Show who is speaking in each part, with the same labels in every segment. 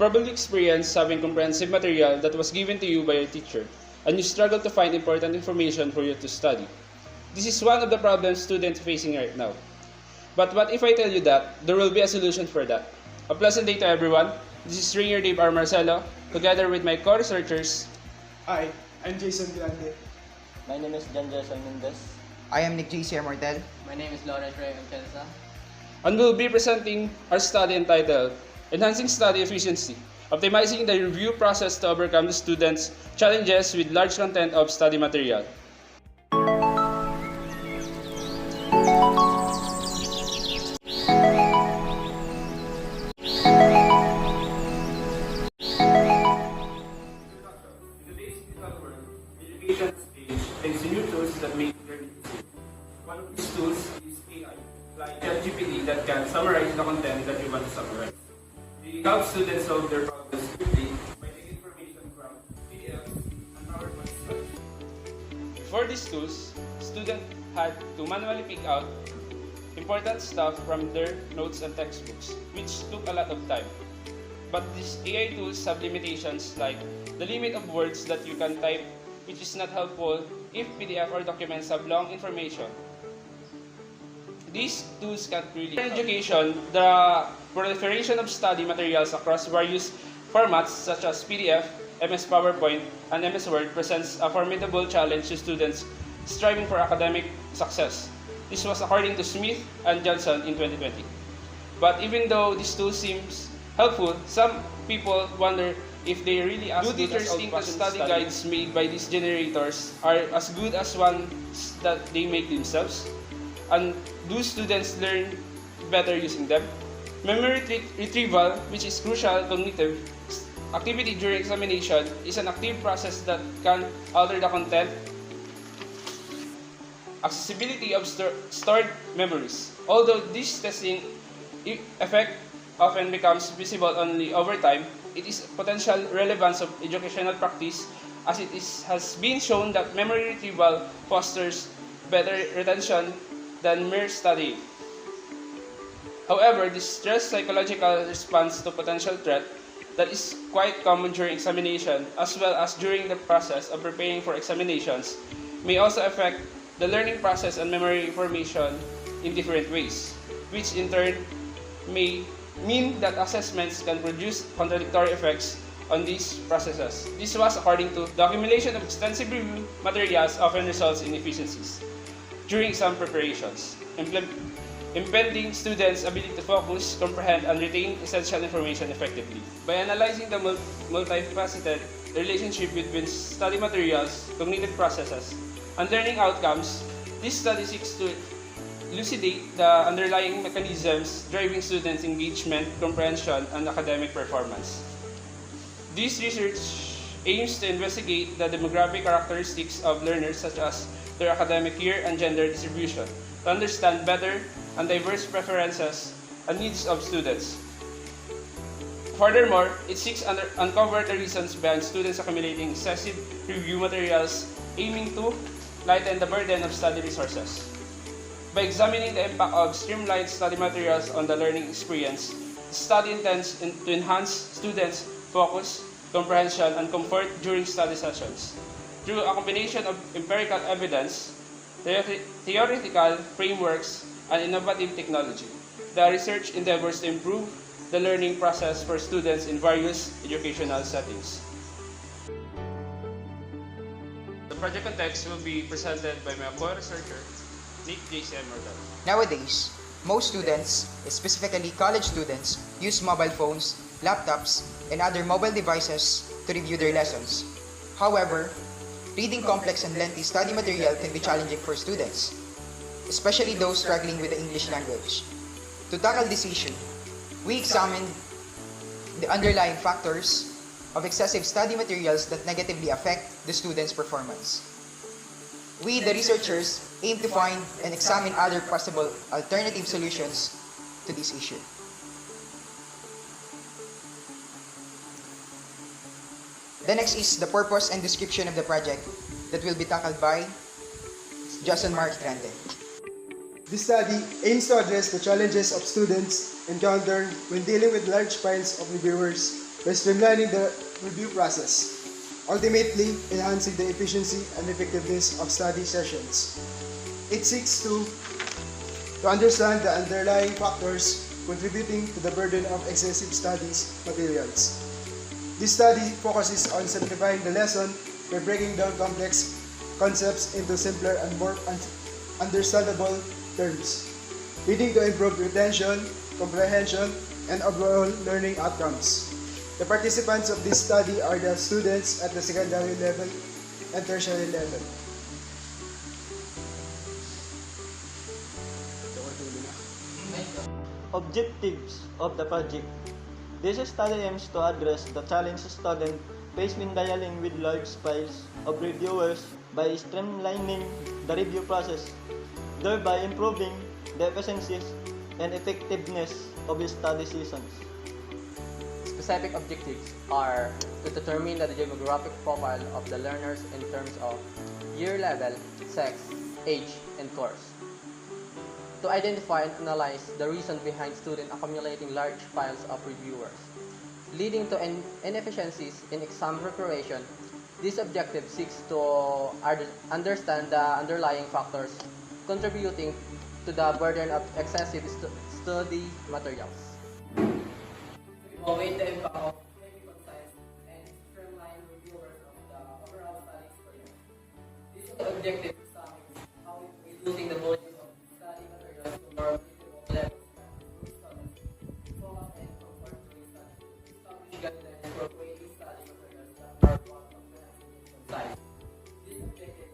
Speaker 1: probably experienced having comprehensive material that was given to you by your teacher, and you struggle to find important information for you to study. This is one of the problems students are facing right now. But what if I tell you that there will be a solution for that? A pleasant day to everyone. This is Rainier Dave R. Marcelo, together with my co-researchers.
Speaker 2: Hi, I'm Jason Grande.
Speaker 3: My name is John Jason Mendez.
Speaker 4: I am Nick J. Sierra Martel.
Speaker 5: My name is Lawrence Ray Alcanza.
Speaker 1: And we'll be presenting our study entitled Enhancing Study Efficiency, Optimizing the Review Process to Overcome the Students' Challenges with Large Content of Study Material. Thanks to new tools that make learning easy. One of these tools is AI, like ChatGPT, that can summarize the content that you want to summarize. They help students solve their problems quickly by taking information from PDFs and PowerPoint slides. Before these tools, students had to manually pick out important stuff from their notes and textbooks, which took a lot of time. But these AI tools have limitations like the limit of words that you can type, which is not helpful if PDF or documents have long information. These tools can't really help. In education, the proliferation of study materials across various formats such as PDF, MS PowerPoint, and MS Word presents a formidable challenge to students striving for academic success. This was according to Smith and Johnson in 2020. But even though this tool seems helpful, some people wonder if they really as good as teachers think the study guides made by these generators are as good as ones that they make themselves? And do students learn better using them? Memory retrieval, which is crucial cognitive activity during examination, is an active process that can alter the content, accessibility of stored memories. Although this testing effect often becomes visible only over time, it is potential relevance of educational practice as has been shown that memory retrieval fosters better retention than mere studying. However, this stress psychological response to potential threat that is quite common during examination as well as during the process of preparing for examinations may also affect the learning process and memory information in different ways, which in turn may mean that assessments can produce contradictory effects on these processes. This was according to the accumulation of extensive review materials often results in inefficiencies during exam preparations, impeding students' ability to focus, comprehend, and retain essential information effectively. By analyzing the multifaceted relationship between study materials, cognitive processes, and learning outcomes, this study seeks to elucidate the underlying mechanisms driving students' engagement, comprehension, and academic performance. This research aims to investigate the demographic characteristics of learners such as their academic year and gender distribution to understand better and diverse preferences and needs of students. Furthermore, it seeks to uncover the reasons behind students accumulating excessive review materials, aiming to lighten the burden of study resources. By examining the impact of streamlined study materials on the learning experience, the study intends to enhance students' focus, comprehension, and comfort during study sessions. Through a combination of empirical evidence, theoretical frameworks, and innovative technology, the research endeavors to improve the learning process for students in various educational settings. The project context will be presented by my co-researcher, Nick J. Sierra Martel.
Speaker 4: Nowadays, most students, specifically college students, use mobile phones, laptops, and other mobile devices to review their lessons. However, reading complex and lengthy study material can be challenging for students, especially those struggling with the English language. To tackle this issue, we examined the underlying factors of excessive study materials that negatively affect the student's performance. We, the researchers, aim to find and examine other possible alternative solutions to this issue. The next is the purpose and description of the project that will be tackled by Jason Mark Grande.
Speaker 2: This study aims to address the challenges of students encounter when dealing with large piles of reviewers by streamlining the review process, ultimately enhancing the efficiency and effectiveness of study sessions. It seeks to understand the underlying factors contributing to the burden of excessive studies materials. This study focuses on simplifying the lesson by breaking down complex concepts into simpler and more understandable terms, leading to improved retention, comprehension, and overall learning outcomes. The participants of this study are the students at the secondary level and tertiary level.
Speaker 3: Objectives of the project. This study aims to address the challenge students face when dealing with large files of reviewers by streamlining the review process, thereby improving the efficiency and effectiveness of study sessions.
Speaker 5: Specific objectives are to determine the demographic profile of the learners in terms of year level, sex, age, and course. To identify and analyze the reason behind students accumulating large files of reviewers, leading to inefficiencies in exam preparation. This objective seeks to understand the underlying factors contributing to the burden of excessive study materials. Evaluate the impact of clinical science and streamline reviewers of the overall study experience. This objective examines how reducing the volume of study materials to more reachable levels can improve students' focus and comfort during study. Establish guidelines for creating study materials that are part of the clinical science. This objective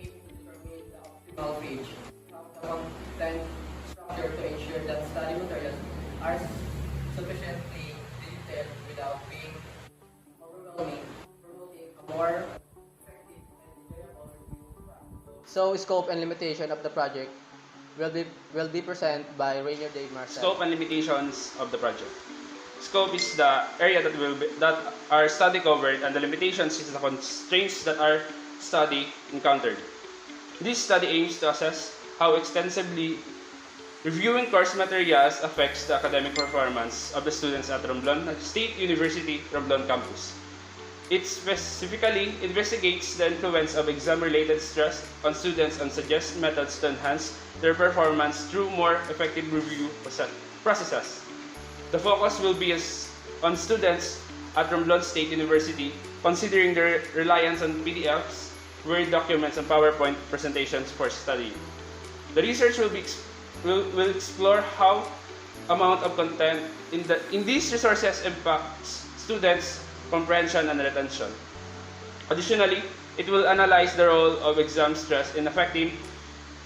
Speaker 5: aims to determine the optimal range of the content structure to ensure that study materials are sufficiently detailed without being overwhelming, promoting a more effective and enjoyable review process. So, scope and limitation of the project will be presented by Rainier Dave Marcel.
Speaker 1: Scope and limitations of the project. Scope is the area that are study covered, and the limitations is the constraints that our study encountered. This study aims to assess how extensively reviewing course materials affects the academic performance of the students at Romblon State University, Romblon campus. It specifically investigates the influence of exam-related stress on students and suggests methods to enhance their performance through more effective review processes. The focus will be on students at Romblon State University, considering their reliance on PDFs, Word documents, and PowerPoint presentations for study. The research will explore how amount of content in these resources impacts students' comprehension and retention. Additionally, it will analyze the role of exam stress in affecting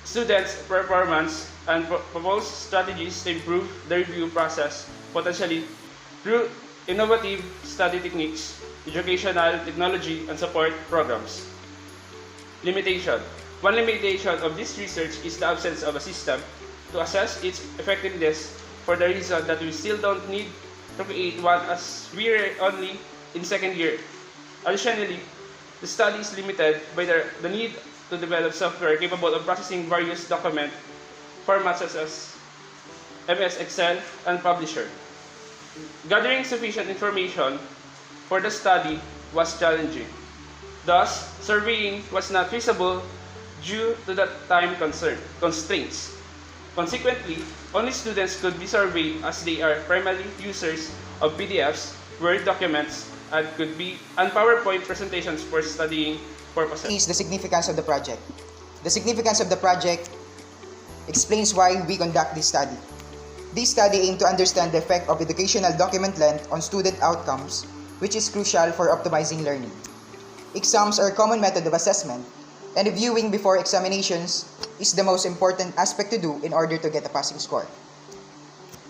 Speaker 1: students' performance and propose strategies to improve the review process, potentially through innovative study techniques, educational technology, and support programs. Limitation. One limitation of this research is the absence of a system to assess its effectiveness, for the reason that we still don't need to create one, as we are only in second year. Additionally, the study is limited by the need to develop software capable of processing various document formats such as MS Excel and Publisher. Gathering sufficient information for the study was challenging. Thus, surveying was not feasible due to the time constraints. Consequently, only students could be surveyed as they are primarily users of PDFs, Word documents, and PowerPoint presentations for studying purposes.
Speaker 4: Is the significance of the project. The significance of the project explains why we conduct this study. This study aims to understand the effect of educational document length on student outcomes, which is crucial for optimizing learning. Exams are a common method of assessment, and reviewing before examinations is the most important aspect to do in order to get a passing score.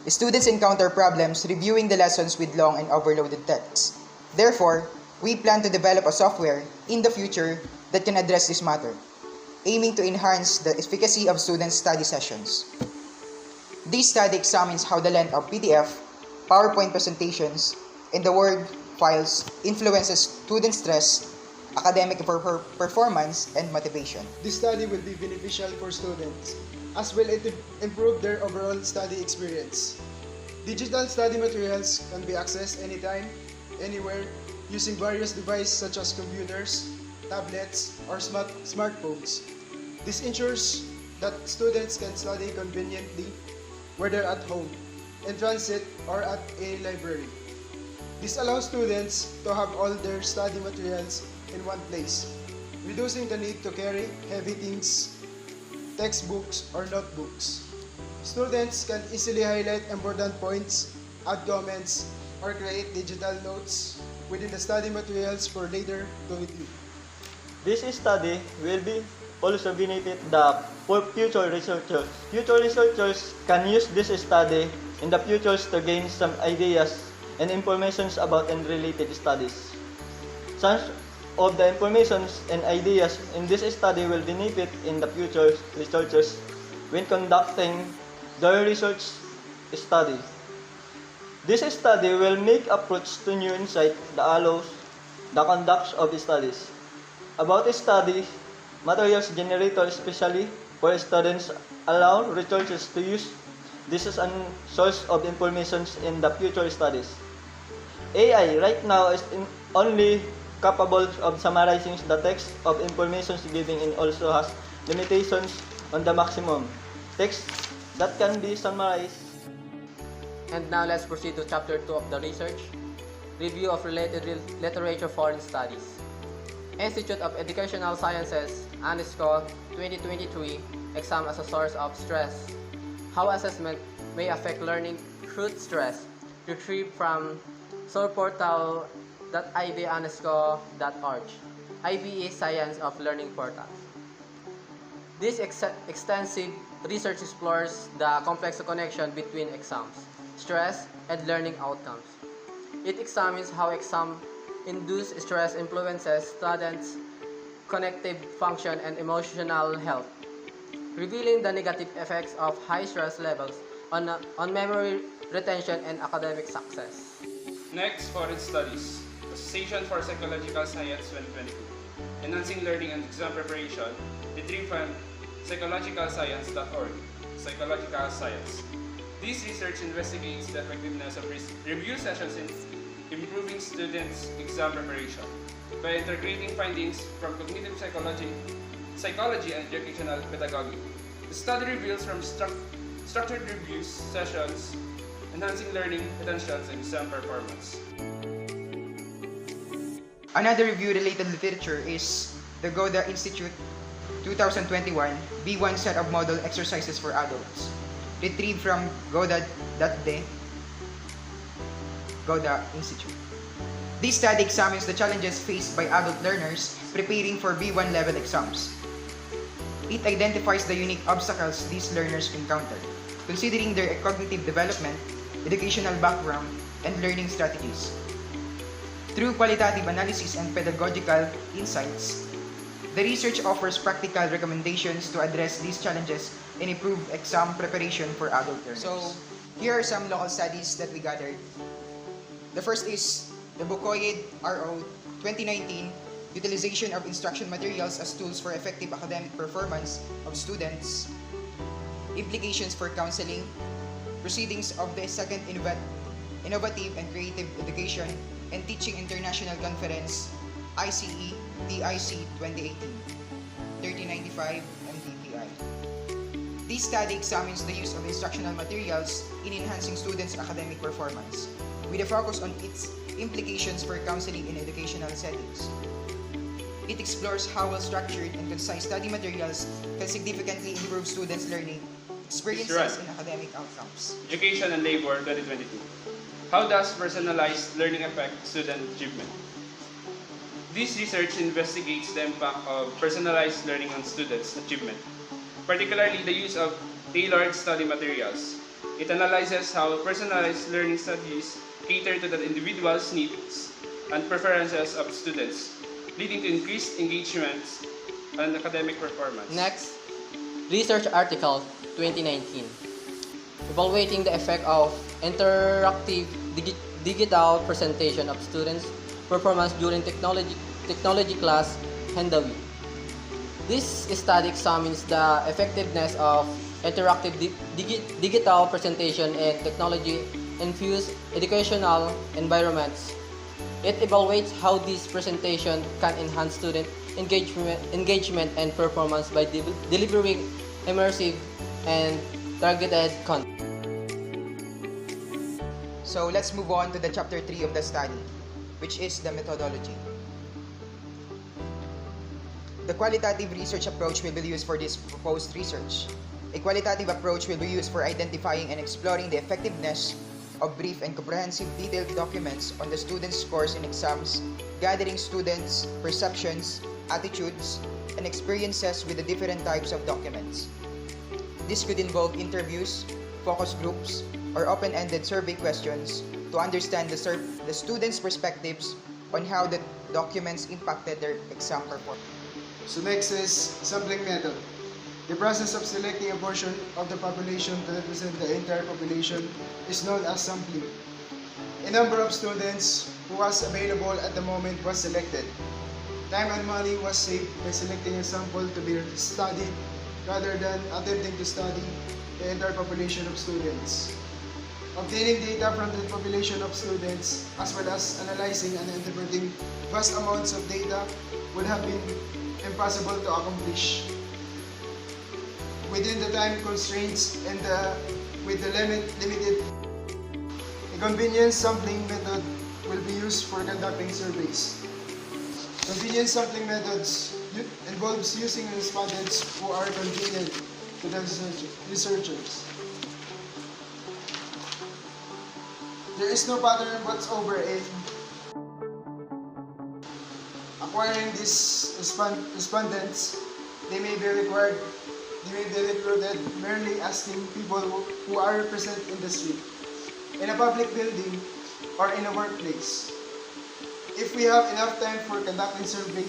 Speaker 4: Students encounter problems reviewing the lessons with long and overloaded texts. Therefore, we plan to develop a software in the future that can address this matter, aiming to enhance the efficacy of students' study sessions. This study examines how the length of PDF, PowerPoint presentations, and the Word files influences student stress, academic performance, and motivation.
Speaker 2: This study will be beneficial for students, as will it improve their overall study experience. Digital study materials can be accessed anytime, anywhere, using various devices such as computers, tablets, or smartphones. This ensures that students can study conveniently, whether at home, in transit, or at a library. This allows students to have all their study materials in one place, reducing the need to carry heavy things, textbooks, or notebooks. Students can easily highlight important points, add comments, or create digital notes within the study materials for later to review.
Speaker 3: This study will be also benefit for future researchers. Future researchers can use this study in the future to gain some ideas and informations about and related studies. Some of the informations and ideas in this study will benefit in the future researchers when conducting their research study. This study will make approach to new insight that allows the conduct of studies. About study materials generator especially for students allow researchers to use this as a source of information in the future studies. AI right now is only capable of summarizing the text of information giving and also has limitations on the maximum text that can be summarized.
Speaker 5: And now let's proceed to Chapter 2 of the research, Review of Related Literature Foreign Studies. Institute of Educational Sciences, UNESCO 2023, Exam as a Source of Stress. How assessment may affect learning through stress. Retrieved from sourceportal.ibunesco.org, IBE Science of Learning Portal. This extensive research explores the complex connection between exams, stress, and learning outcomes. It examines how exam-induced stress influences students' cognitive function and emotional health, revealing the negative effects of high stress levels on memory retention and academic success.
Speaker 1: Next, Foreign Studies, Association for Psychological Science 2022, Enhancing Learning and Exam Preparation, retrieved from psychologicalscience.org, Psychological Science. This research investigates the effectiveness of review sessions in improving students' exam preparation by integrating findings from cognitive psychology and educational pedagogy. The study reveals from structured review sessions, enhancing learning potentials and exam performance.
Speaker 4: Another review-related literature is the Goda Institute 2021 B1 set of model exercises for adults, retrieved from goda.de, Goda Institute. This study examines the challenges faced by adult learners preparing for B1 level exams. It identifies the unique obstacles these learners encounter, considering their cognitive development, educational background, and learning strategies. Through qualitative analysis and pedagogical insights, the research offers practical recommendations to address these challenges and improve exam preparation for adult learners. So, here are some local studies that we gathered. The first is the Bukoyed RO 2019, Utilization of Instruction Materials as Tools for Effective Academic Performance of Students, Implications for Counseling, Proceedings of the Second Innovative and Creative Education and Teaching International Conference, ICE TIC 2018, 3095 MDPI. This study examines the use of instructional materials in enhancing students' academic performance, with a focus on its implications for counseling in educational settings. It explores how well-structured and concise study materials can significantly improve students' learning experiences and academic outcomes.
Speaker 1: Education and Labor 2022. How does personalized learning affect student achievement? This research investigates the impact of personalized learning on students' achievement, particularly the use of tailored study materials. It analyzes how personalized learning strategies cater to the individual's needs and preferences of students, leading to increased engagement and academic performance.
Speaker 5: Next, Research Article 2019, Evaluating the Effect of Interactive Digital Presentation of Students' Performance During Technology Class, Hendawi. This study examines the effectiveness of interactive digital presentation and technology infuse educational environments. It evaluates how this presentation can enhance student engagement and performance by delivering immersive and targeted content.
Speaker 4: So let's move on to the chapter 3 of the study, which is the methodology. The qualitative research approach will be used for this proposed research. A qualitative approach will be used for identifying and exploring the effectiveness of brief and comprehensive detailed documents on the students' scores in exams, gathering students' perceptions, attitudes, and experiences with the different types of documents. This could involve interviews, focus groups, or open-ended survey questions to understand the students' perspectives on how the documents impacted their exam performance.
Speaker 2: So next is sampling method. The process of selecting a portion of the population to represent the entire population is known as sampling. A number of students who was available at the moment was selected. Time and money was saved by selecting a sample to be studied rather than attempting to study the entire population of students. Obtaining data from the population of students as well as analyzing and interpreting vast amounts of data would have been impossible to accomplish within the time constraints and with the limited. A convenience sampling method will be used for conducting surveys. Convenience sampling methods involves using respondents who are convenient to the researchers. There is no pattern whatsoever in acquiring these respondents. They may be recruited merely asking people who are represented in the street, in a public building, or in a workplace. If we have enough time for conducting survey,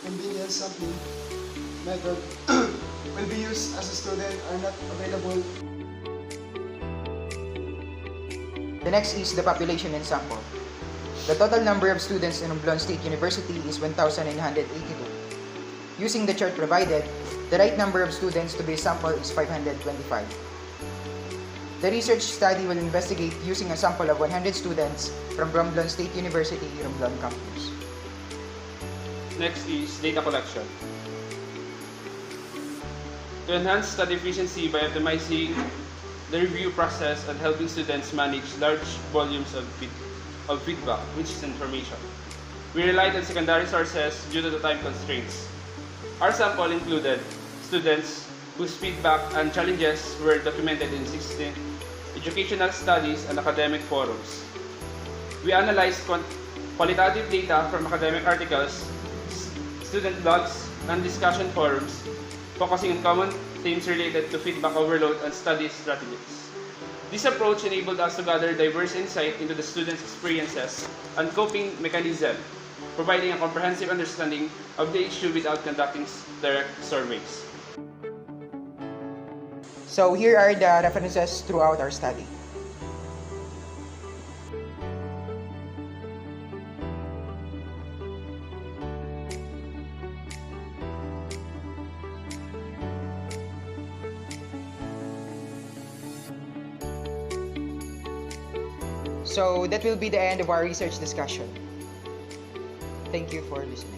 Speaker 2: convenience sampling method will be used as a student are not available.
Speaker 4: The next is the population and sample. The total number of students in Romblon State University is 1,982. Using the chart provided, the right number of students to be sampled is 525. The research study will investigate using a sample of 100 students from Romblon State University, Romblon campus.
Speaker 1: Next is data collection. To enhance study efficiency by optimizing the review process and helping students manage large volumes of feedback, which is information. We relied on secondary sources due to the time constraints. Our sample included students whose feedback and challenges were documented in 16 educational studies and academic forums. We analyzed qualitative data from academic articles, student blogs, and discussion forums, focusing on common themes related to feedback overload and study strategies. This approach enabled us to gather diverse insight into the students' experiences and coping mechanism, providing a comprehensive understanding of the issue without conducting direct surveys.
Speaker 4: So here are the references throughout our study. So that will be the end of our research discussion. Thank you for listening.